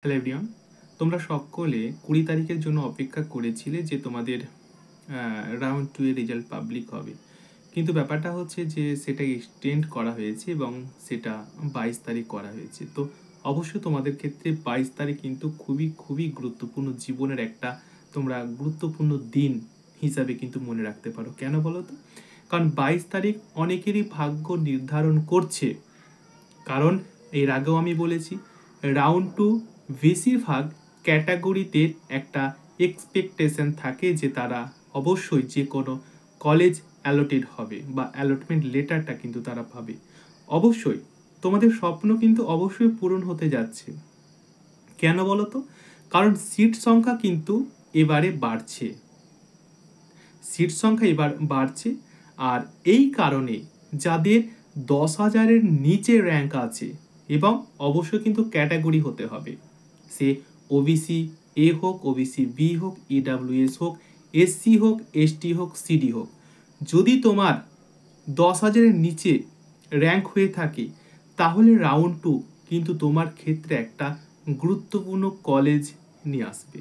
Hello everyone, তোমরা সকলে 20 তারিখের জন্য অপেক্ষা করেছিলে যে তোমাদের রাউন্ড 2 এর রেজাল্ট পাবলিক হবে। কিন্তু ব্যাপারটা হচ্ছে যে সেটা এক্সটেন্ড করা হয়েছে এবং সেটা 22 তারিখ করা হয়েছে। তো অবশ্যই তোমাদের ক্ষেত্রে 22 তারিখ কিন্তু খুবই গুরুত্বপূর্ণ, জীবনের একটা তোমরা গুরুত্বপূর্ণ দিন হিসাবে কিন্তু মনে রাখতে পারো। কেন বলো তো? কারণ 22 তারিখ অনেকেরই ভাগ্য নির্ধারণ করছে। কারণ এর আগেও আমি বলেছি, রাউন্ড 2 বেশিরভাগ ক্যাটাগরিতে একটা এক্সপেকটেশন থাকে যে তারা অবশ্যই যে কোনো কলেজ অ্যালোটেড হবে বা অ্যালটমেন্ট লেটারটা কিন্তু তারা পাবে। অবশ্যই তোমাদের স্বপ্ন কিন্তু অবশ্যই পূরণ হতে যাচ্ছে। কেন বলো তো? কারণ সিট সংখ্যা কিন্তু এবারে বাড়ছে। সিট সংখ্যা এবার বাড়ছে। আর এই কারণে যাদের 10,000-এর নিচে র্যাঙ্ক আছে, এবং অবশ্যই কিন্তু ক্যাটাগরি হতে হবে, সে ওবিসি এ হোক, ওবিসি বি হোক, ইডাব্লিউএস হোক, এসসি হোক, এসটি হোক, সিডি হোক, যদি তোমার 10,000-এর নিচে র্যাঙ্ক হয়ে থাকে তাহলে রাউন্ড 2 কিন্তু তোমার ক্ষেত্রে একটা গুরুত্বপূর্ণ কলেজ নিয়ে আসবে।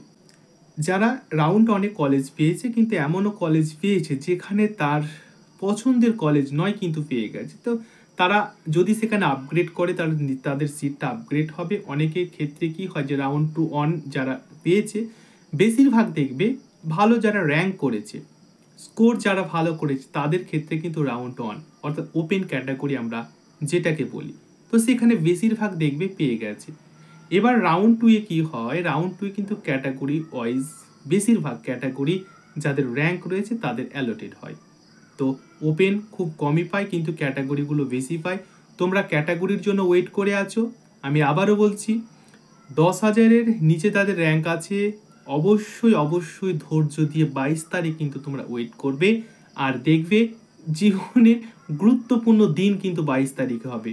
যারা রাউন্ড 1-এ কলেজ পেয়েছে, কিন্তু এমনও কলেজ পেয়েছে যেখানে তার পছন্দের কলেজ নয় কিন্তু পেয়ে গেছে, তো তারা যদি সেখানে আপগ্রেড করে তাহলে তাদের সিটটা আপগ্রেড হবে। অনেকের ক্ষেত্রে কি হয় যে রাউন্ড 2 অন যারা পেয়েছে, বেশিরভাগ দেখবে ভালো যারা র্যাঙ্ক করেছে, স্কোর যারা ভালো করেছে, তাদের ক্ষেত্রে কিন্তু রাউন্ড 1 অর্থাৎ ওপেন ক্যাটাগরি আমরা যেটাকে বলি, তো সেখানে বেশিরভাগ দেখবে পেয়ে গেছে। এবার রাউন্ড 2-এ কি হয়, রাউন্ড 2-এ কিন্তু ক্যাটাগরি ওয়াইজ বেশিরভাগ ক্যাটাগরি যাদের র্যাঙ্ক রয়েছে তাদের অ্যালোটেড হয়। তো ওপেন খুব কমই পায়, কিন্তু ক্যাটাগরিগুলো বেশি পায়। তোমরা ক্যাটাগরির জন্য ওয়েট করে আছো। আমি আবারও বলছি, 10,000-এর নিচে তাদের র্যাঙ্ক আছে, অবশ্যই ধৈর্য দিয়ে 22 তারিখ কিন্তু তোমরা ওয়েট করবে। আর দেখবে জীবনের গুরুত্বপূর্ণ দিন কিন্তু 22 তারিখে হবে।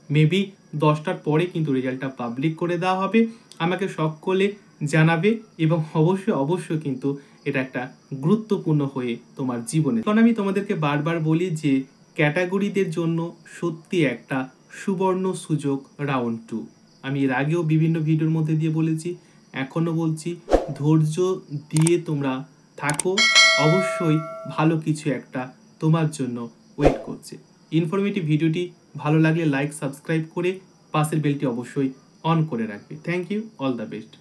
মেবি 10টার পরে কিন্তু রেজাল্টটা পাবলিক করে দেওয়া হবে। আমাকে সকলে জানাবে এবং অবশ্যই কিন্তু এটা একটা গুরুত্বপূর্ণ হয়ে তোমার জীবনে। কারণ আমি তোমাদেরকে বারবার বলি যে ক্যাটাগরিদের জন্য সত্যি একটা সুবর্ণ সুযোগ রাউন্ড 2। আমি এর আগেও বিভিন্ন ভিডিওর মধ্যে দিয়ে বলেছি, এখনও বলছি, ধৈর্য দিয়ে তোমরা থাকো, অবশ্যই ভালো কিছু একটা তোমার জন্য ওয়েট করছে। ইনফরমেটিভ ভিডিওটি ভালো লাগলে লাইক, সাবস্ক্রাইব করে পাশের বেলটি অবশ্যই অন করে রাখবে। Thank you, all the best.